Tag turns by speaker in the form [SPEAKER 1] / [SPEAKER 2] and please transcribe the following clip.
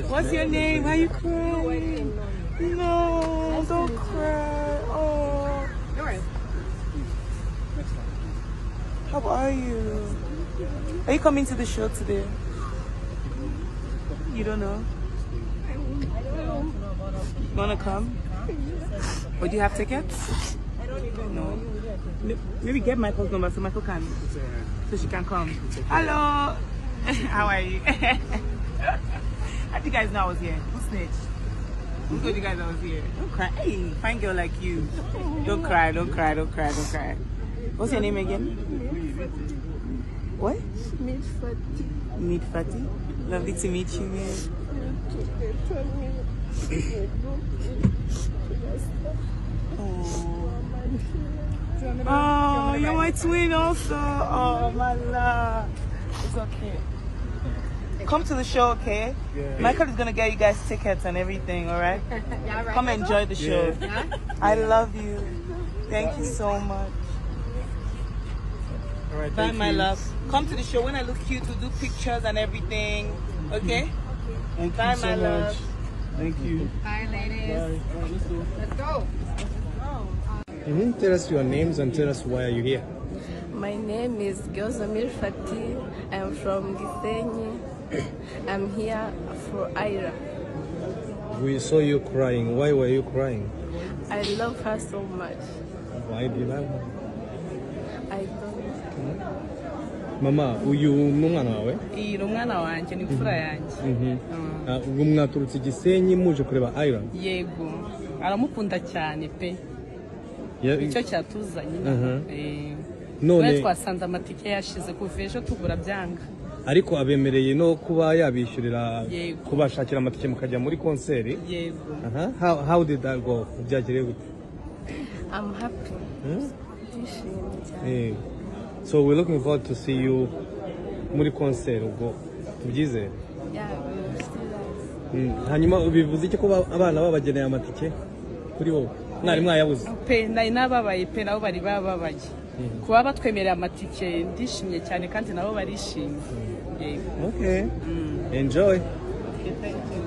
[SPEAKER 1] What's your name? Why are you crying? No, don't cry. Oh. How are you? Are you coming to the show today? You don't know? You wanna come? Or do you have tickets? No. Maybe get Michael's number so Michael can, so she can come. Hello. How are you? How do you guys know I was here? Who snitched? Who told you guys I was here? Don't cry. Hey, fine girl like you. Don't cry, don't cry, don't cry, don't cry. What's your name again? What?
[SPEAKER 2] Meet Fatty.
[SPEAKER 1] Meet Fatty. Lovely to meet you, man. Oh, you're my twin also. Oh, my love. It's okay. Come to the show, okay? Yeah. Michael is gonna get you guys tickets and everything, all right?
[SPEAKER 2] Yeah, right.
[SPEAKER 1] Come enjoy the show.
[SPEAKER 2] Yeah.
[SPEAKER 1] I love you. Thank you so much.
[SPEAKER 3] All right,
[SPEAKER 1] bye, my love. Come to the show. When I look cute, we'll do pictures and everything. Okay?
[SPEAKER 3] Thank
[SPEAKER 1] bye,
[SPEAKER 3] you so
[SPEAKER 1] my
[SPEAKER 3] much.
[SPEAKER 1] love.
[SPEAKER 3] Thank you.
[SPEAKER 2] Bye, ladies.
[SPEAKER 3] Bye. All right, let's go.
[SPEAKER 2] Let's go.
[SPEAKER 3] Tell us your names and tell us why are you here.
[SPEAKER 4] My name is Gyozamir Fati. I'm from Gisenyi. I'm here for Ayrastar.
[SPEAKER 3] We saw you crying. Why were you crying?
[SPEAKER 4] I love her so much.
[SPEAKER 3] Why do you love her?
[SPEAKER 4] I don't know.
[SPEAKER 3] Mama, uyu numwana wawe?
[SPEAKER 1] Iyi numwana wanje ni mfura yanje.
[SPEAKER 3] Ubwo mwaturutse Gisenyi muje kureba Ayrastar?
[SPEAKER 1] Yego. Aramukunda cyane pe. Icyo cyatuzanye.
[SPEAKER 3] None
[SPEAKER 1] twasanze amatike yashize kuva ejo tugura byanga.
[SPEAKER 3] Ariko abemereye no kuba yabishyurira kubashakira amatike mukajya muri konseri.
[SPEAKER 1] Yego.
[SPEAKER 3] How did that go? Byagere gute?
[SPEAKER 4] I'm happy.
[SPEAKER 3] So we're looking forward to see you muri konseri ubwo tubyizere.
[SPEAKER 4] Yeah,
[SPEAKER 3] hanyuma bivuze iki ko abana babageneye amatike kuri wowe? Mwari mwayabuze?
[SPEAKER 1] Pe nababaye pe nabo bari bababaye. Kuba batwemerera amatike ndishimye cyane kandi nabo barishimye.
[SPEAKER 3] Okay. Enjoy.
[SPEAKER 1] Okay, thank you.